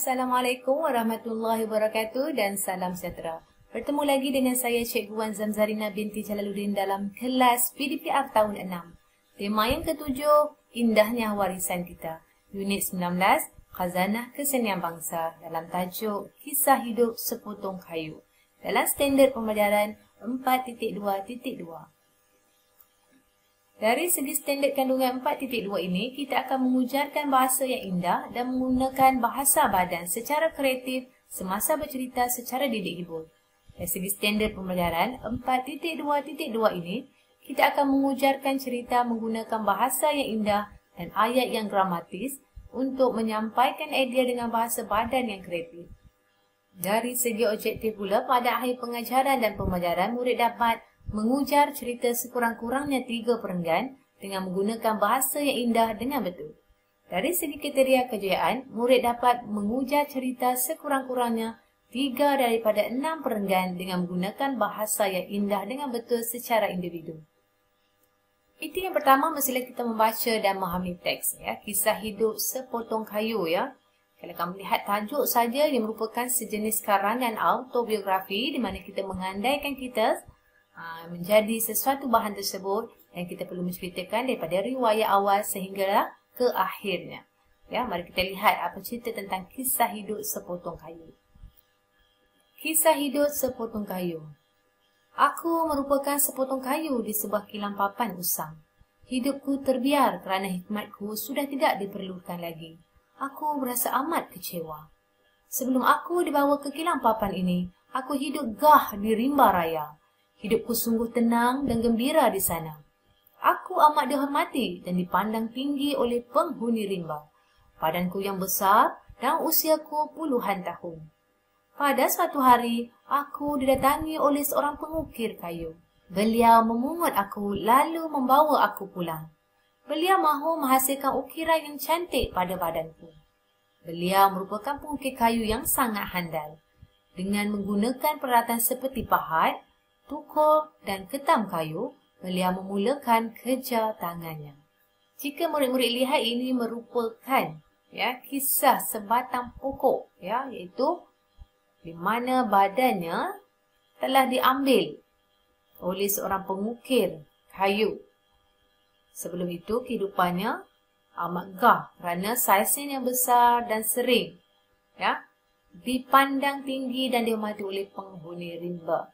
Assalamualaikum warahmatullahi wabarakatuh dan salam sejahtera. Bertemu lagi dengan saya Cikgu Wan Zamzarina binti Jalaluddin dalam kelas PDPR tahun 6. Tema yang ketujuh, indahnya warisan kita. Unit 19, Khazanah Kesenian Bangsa dalam tajuk Kisah Hidup Sepotong Kayu. Dalam standard pembelajaran 4.2.2. Dari segi standard kandungan 4.2 ini, kita akan mengujarkan bahasa yang indah dan menggunakan bahasa badan secara kreatif semasa bercerita secara didik hibur. Dari segi standard pembelajaran 4.2.2 ini, kita akan mengujarkan cerita menggunakan bahasa yang indah dan ayat yang gramatis untuk menyampaikan idea dengan bahasa badan yang kreatif. Dari segi objektif pula, pada akhir pengajaran dan pembelajaran, murid dapat mengujar cerita sekurang-kurangnya 3 perenggan dengan menggunakan bahasa yang indah dengan betul. Dari segi kriteria kejayaan, murid dapat mengujar cerita sekurang-kurangnya 3 daripada 6 perenggan dengan menggunakan bahasa yang indah dengan betul secara individu. Itu yang pertama, mestilah kita membaca dan memahami teks, ya. Kisah hidup sepotong kayu, ya. Kalau kamu lihat tajuk saja yang merupakan sejenis karangan autobiografi di mana kita mengandaikan kita menjadi sesuatu bahan tersebut dan kita perlu menceritakan daripada riwayat awal sehinggalah ke akhirnya. Ya, mari kita lihat apa cerita tentang kisah hidup sepotong kayu. Kisah hidup sepotong kayu. Aku merupakan sepotong kayu di sebuah kilang papan usang. Hidupku terbiar kerana hikmatku sudah tidak diperlukan lagi. Aku berasa amat kecewa. Sebelum aku dibawa ke kilang papan ini, aku hidup gah di rimba raya. Hidupku sungguh tenang dan gembira di sana. Aku amat dihormati dan dipandang tinggi oleh penghuni rimba. Badanku yang besar dan usiaku puluhan tahun. Pada suatu hari, aku didatangi oleh seorang pengukir kayu. Beliau memungut aku lalu membawa aku pulang. Beliau mahu menghasilkan ukiran yang cantik pada badanku. Beliau merupakan pengukir kayu yang sangat handal. Dengan menggunakan peralatan seperti pahat, tukul dan ketam kayu, beliau memulakan kerja tangannya. Jika murid-murid lihat, ini merupakan kisah sebatang pokok, iaitu di mana badannya telah diambil oleh seorang pengukir kayu. Sebelum itu, kehidupannya amat gah kerana saiznya yang besar dan sering dipandang tinggi dan dihormati oleh penghuni rimba.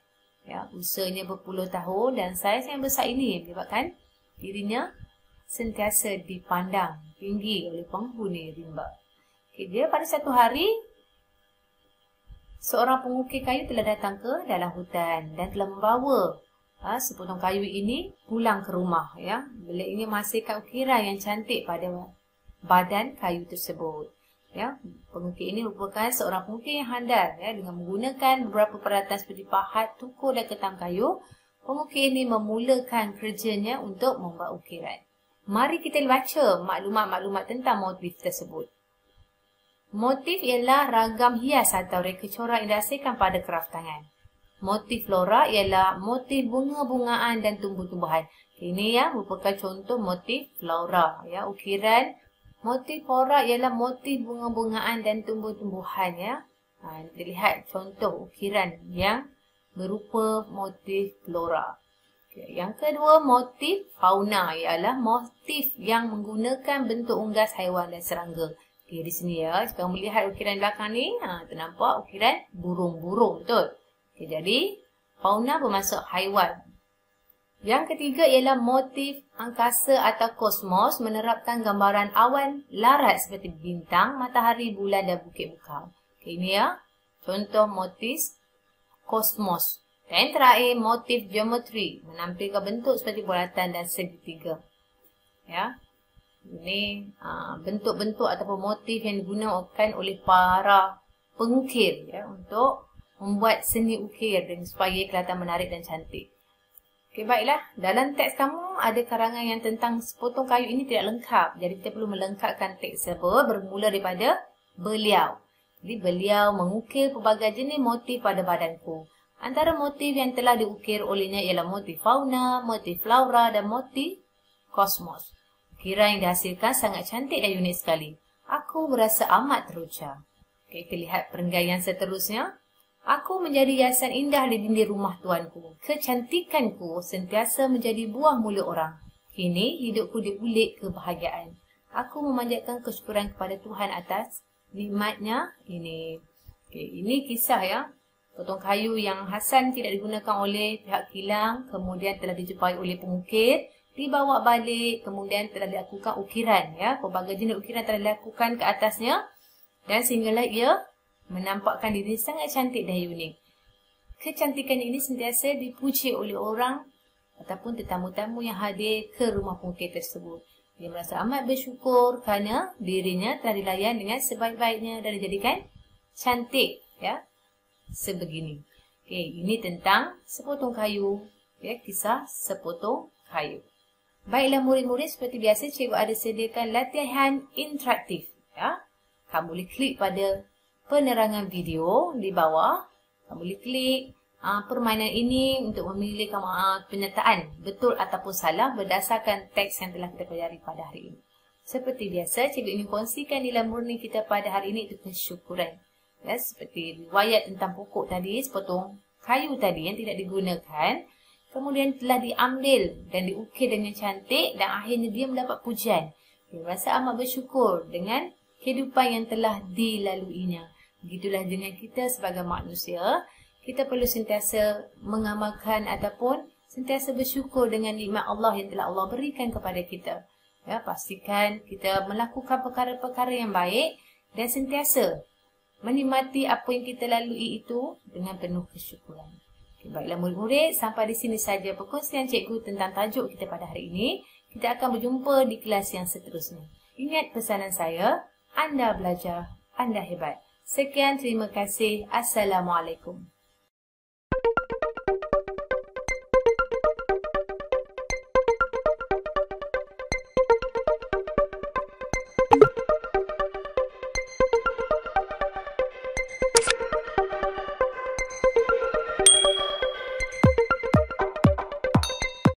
Usianya berpuluh tahun dan saiz yang besar ini menyebabkan dirinya sentiasa dipandang tinggi oleh penghuni rimba. Dia pada satu hari, seorang pengukir kayu telah datang ke dalam hutan dan telah membawa sepotong kayu ini pulang ke rumah. Beliau ingin menghasilkan ukiran yang cantik pada badan kayu tersebut. Pengukir ini merupakan seorang pengukir yang handal dengan menggunakan beberapa peralatan seperti pahat, tukul dan ketam kayu. Pengukir ini memulakan kerjanya untuk membuat ukiran. Mari kita baca maklumat-maklumat tentang motif tersebut. Motif ialah ragam hias atau reka corak yang dihasilkan pada kraf tangan. Motif flora ialah motif bunga-bungaan dan tumbuh-tumbuhan. Ini merupakan contoh motif flora. Ukiran motif flora ialah motif bunga-bungaan dan tumbuh-tumbuhan. Kita lihat contoh ukiran yang berupa motif flora. Yang kedua, motif fauna ialah motif yang menggunakan bentuk unggas haiwan dan serangga. Di sini jika kamu melihat ukiran belakang ni, ternampak ukiran burung-burung, betul? Jadi, fauna bermaksud haiwan. Yang ketiga ialah motif angkasa atau kosmos menerapkan gambaran awan larat seperti bintang, matahari, bulan dan bukit bukau. Ini contoh motif kosmos. Dan terakhir, motif geometri menampilkan bentuk seperti bulatan dan segitiga. Ini bentuk-bentuk ataupun motif yang digunakan oleh para pengukir untuk membuat seni ukir dan supaya kelihatan menarik dan cantik. Baiklah, dalam teks kamu ada karangan yang tentang sepotong kayu ini tidak lengkap. Jadi kita perlu melengkapkan teks tersebut bermula daripada beliau. Jadi beliau mengukir pelbagai jenis motif pada badanku. Antara motif yang telah diukir olehnya ialah motif fauna, motif flora dan motif kosmos. Ukiran yang dihasilkan sangat cantik dan unik sekali. Aku berasa amat teruja. Okay, kita lihat perenggan seterusnya. Aku menjadi hiasan indah di dinding rumah tuanku. Kecantikanku sentiasa menjadi buah mulut orang. Kini hidupku diulik kebahagiaan. Aku memanjatkan kesyukuran kepada Tuhan atas nikmatnya ini. Okay, ini kisah ya. Potong kayu yang Hasan tidak digunakan oleh pihak kilang. Kemudian telah dijumpai oleh pengukir. Dibawa balik. Kemudian telah dilakukan ukiran. Ya. Pelbagai jenis ukiran telah dilakukan ke atasnya. Dan sehinggalah ia menampakkan diri sangat cantik dan unik. Kecantikan ini sentiasa dipuji oleh orang ataupun tetamu-tamu yang hadir ke rumah pengukir tersebut. Dia merasa amat bersyukur kerana dirinya telah dilayan dengan sebaik-baiknya dan dijadikan cantik. Ya, sebegini. Okay, ini tentang sepotong kayu. Ya, kisah sepotong kayu. Baiklah murid-murid, seperti biasa cikgu ada sediakan latihan interaktif. Ya, kamu boleh klik pada penerangan video di bawah. Kamu boleh klik permainan ini untuk memilih penyertaan betul ataupun salah berdasarkan teks yang telah kita pelajari pada hari ini. Seperti biasa, cikgu ingin kongsikan nilai murni kita pada hari ini itu kesyukuran. Ya, seperti riwayat tentang pokok tadi, sepotong kayu tadi yang tidak digunakan, kemudian telah diambil dan diukir dengan cantik dan akhirnya dia mendapat pujian. Dia merasa amat bersyukur dengan kehidupan yang telah dilaluinya. Begitulah dengan kita sebagai manusia, kita perlu sentiasa mengamalkan ataupun sentiasa bersyukur dengan nikmat Allah yang telah Allah berikan kepada kita. Ya, pastikan kita melakukan perkara-perkara yang baik dan sentiasa menikmati apa yang kita lalui itu dengan penuh kesyukuran. Okay, baiklah murid-murid, sampai di sini saja perkongsian cikgu tentang tajuk kita pada hari ini. Kita akan berjumpa di kelas yang seterusnya. Ingat pesanan saya, Anda belajar, Anda hebat. Sekian, terima kasih. Assalamualaikum.